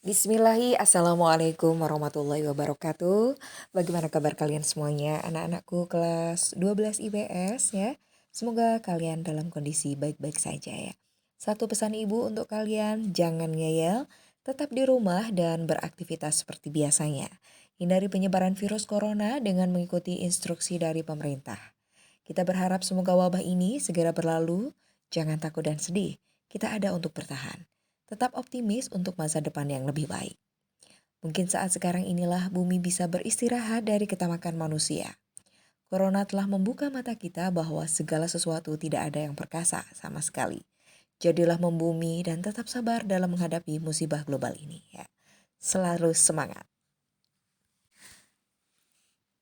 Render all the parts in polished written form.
Assalamualaikum warahmatullahi wabarakatuh. Bagaimana kabar kalian semuanya, anak-anakku kelas 12 IPS ya. Semoga kalian dalam kondisi baik-baik saja ya. Satu pesan ibu untuk kalian, jangan ngeyel, tetap di rumah dan beraktivitas seperti biasanya. Hindari penyebaran virus corona dengan mengikuti instruksi dari pemerintah. Kita berharap semoga wabah ini segera berlalu, jangan takut dan sedih, kita ada untuk bertahan. Tetap optimis untuk masa depan yang lebih baik. Mungkin saat sekarang inilah bumi bisa beristirahat dari ketamakan manusia. Corona telah membuka mata kita bahwa segala sesuatu tidak ada yang perkasa sama sekali. Jadilah membumi dan tetap sabar dalam menghadapi musibah global ini ya. Selalu semangat.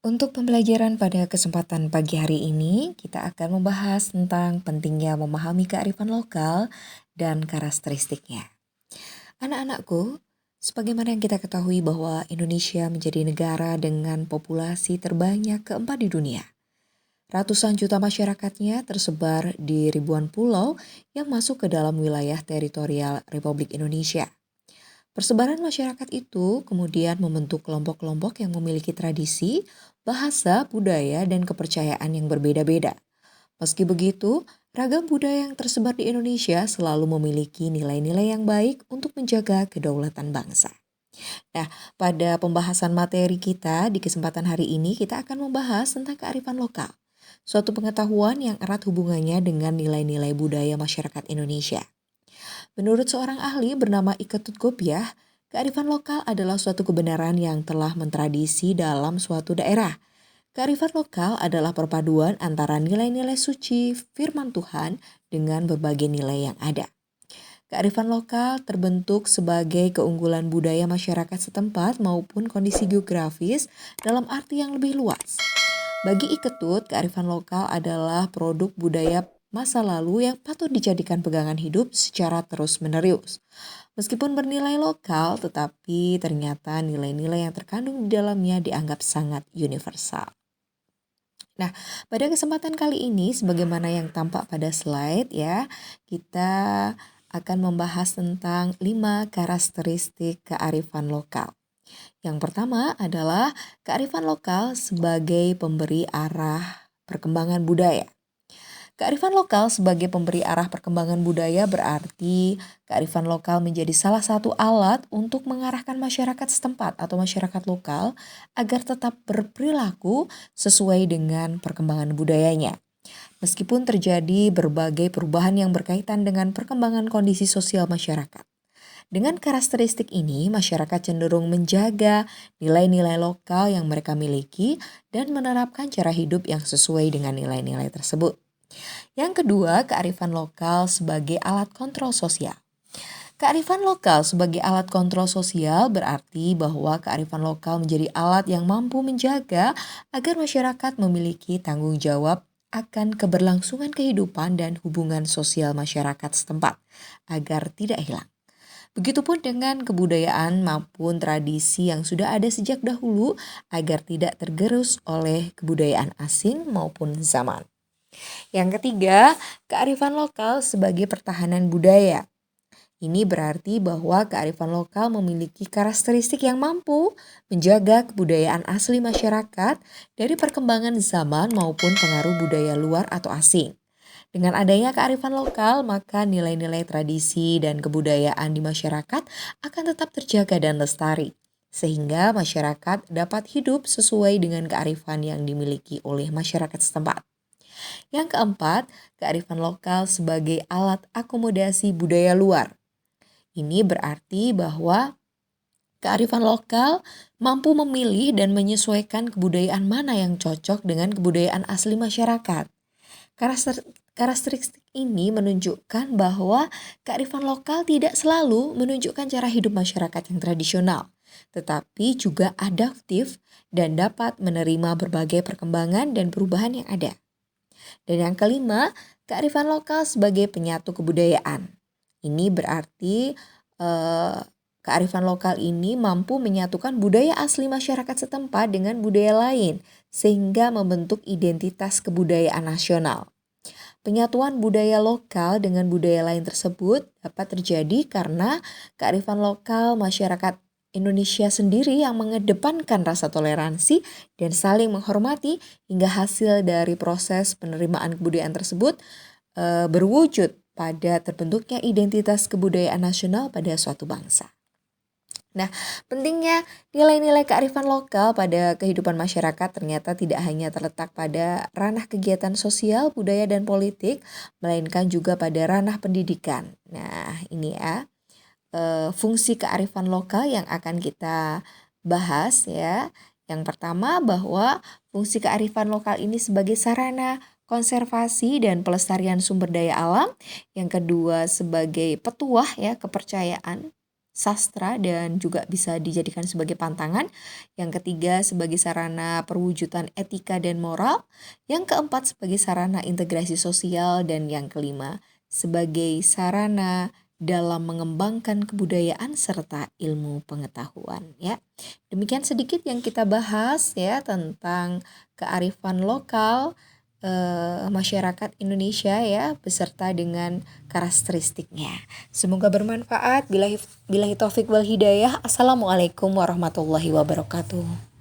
Untuk pembelajaran pada kesempatan pagi hari ini, kita akan membahas tentang pentingnya memahami kearifan lokal dan karakteristiknya. Anak-anakku, sebagaimana yang kita ketahui bahwa Indonesia menjadi negara dengan populasi terbanyak keempat di dunia. Ratusan juta masyarakatnya tersebar di ribuan pulau yang masuk ke dalam wilayah teritorial Republik Indonesia. Persebaran masyarakat itu kemudian membentuk kelompok-kelompok yang memiliki tradisi, bahasa, budaya, dan kepercayaan yang berbeda-beda. Meski begitu, ragam budaya yang tersebar di Indonesia selalu memiliki nilai-nilai yang baik untuk menjaga kedaulatan bangsa. Nah, pada pembahasan materi kita di kesempatan hari ini kita akan membahas tentang kearifan lokal. Suatu pengetahuan yang erat hubungannya dengan nilai-nilai budaya masyarakat Indonesia. Menurut seorang ahli bernama Iketut Kopiah, kearifan lokal adalah suatu kebenaran yang telah mentradisi dalam suatu daerah. Kearifan lokal adalah perpaduan antara nilai-nilai suci firman Tuhan dengan berbagai nilai yang ada. Kearifan lokal terbentuk sebagai keunggulan budaya masyarakat setempat maupun kondisi geografis dalam arti yang lebih luas. Bagi Iketut, kearifan lokal adalah produk budaya masa lalu yang patut dijadikan pegangan hidup secara terus-menerus. Meskipun bernilai lokal, tetapi ternyata nilai-nilai yang terkandung di dalamnya dianggap sangat universal. Nah, pada kesempatan kali ini sebagaimana yang tampak pada slide ya, kita akan membahas tentang 5 karakteristik kearifan lokal. Yang pertama adalah kearifan lokal sebagai pemberi arah perkembangan budaya. Kearifan lokal sebagai pemberi arah perkembangan budaya berarti kearifan lokal menjadi salah satu alat untuk mengarahkan masyarakat setempat atau masyarakat lokal agar tetap berperilaku sesuai dengan perkembangan budayanya. Meskipun terjadi berbagai perubahan yang berkaitan dengan perkembangan kondisi sosial masyarakat. Dengan karakteristik ini, masyarakat cenderung menjaga nilai-nilai lokal yang mereka miliki dan menerapkan cara hidup yang sesuai dengan nilai-nilai tersebut. Yang kedua, kearifan lokal sebagai alat kontrol sosial. Kearifan lokal sebagai alat kontrol sosial berarti bahwa kearifan lokal menjadi alat yang mampu menjaga agar masyarakat memiliki tanggung jawab akan keberlangsungan kehidupan dan hubungan sosial masyarakat setempat agar tidak hilang. Begitupun dengan kebudayaan maupun tradisi yang sudah ada sejak dahulu agar tidak tergerus oleh kebudayaan asing maupun zaman. Yang ketiga, kearifan lokal sebagai pertahanan budaya. Ini berarti bahwa kearifan lokal memiliki karakteristik yang mampu menjaga kebudayaan asli masyarakat dari perkembangan zaman maupun pengaruh budaya luar atau asing. Dengan adanya kearifan lokal, maka nilai-nilai tradisi dan kebudayaan di masyarakat akan tetap terjaga dan lestari, sehingga masyarakat dapat hidup sesuai dengan kearifan yang dimiliki oleh masyarakat setempat. Yang keempat, kearifan lokal sebagai alat akomodasi budaya luar. Ini berarti bahwa kearifan lokal mampu memilih dan menyesuaikan kebudayaan mana yang cocok dengan kebudayaan asli masyarakat. Karakteristik ini menunjukkan bahwa kearifan lokal tidak selalu menunjukkan cara hidup masyarakat yang tradisional, tetapi juga adaptif dan dapat menerima berbagai perkembangan dan perubahan yang ada. Dan yang kelima, kearifan lokal sebagai penyatu kebudayaan. Ini berarti kearifan lokal ini mampu menyatukan budaya asli masyarakat setempat dengan budaya lain, sehingga membentuk identitas kebudayaan nasional. Penyatuan budaya lokal dengan budaya lain tersebut dapat terjadi karena kearifan lokal masyarakat Indonesia sendiri yang mengedepankan rasa toleransi dan saling menghormati hingga hasil dari proses penerimaan kebudayaan tersebut berwujud pada terbentuknya identitas kebudayaan nasional pada suatu bangsa. Nah, pentingnya nilai-nilai kearifan lokal pada kehidupan masyarakat ternyata tidak hanya terletak pada ranah kegiatan sosial, budaya, dan politik, melainkan juga pada ranah pendidikan. Nah, ini ya, fungsi kearifan lokal yang akan kita bahas ya. Yang pertama bahwa fungsi kearifan lokal ini sebagai sarana konservasi dan pelestarian sumber daya alam. Yang kedua sebagai petuah ya kepercayaan sastra dan juga bisa dijadikan sebagai pantangan. Yang ketiga sebagai sarana perwujudan etika dan moral. Yang keempat sebagai sarana integrasi sosial dan yang kelima sebagai sarana dalam mengembangkan kebudayaan serta ilmu pengetahuan ya. Demikian sedikit yang kita bahas ya tentang kearifan lokal masyarakat Indonesia ya beserta dengan karakteristiknya. Semoga bermanfaat. Billahi taufik wal hidayah. Assalamualaikum warahmatullahi wabarakatuh.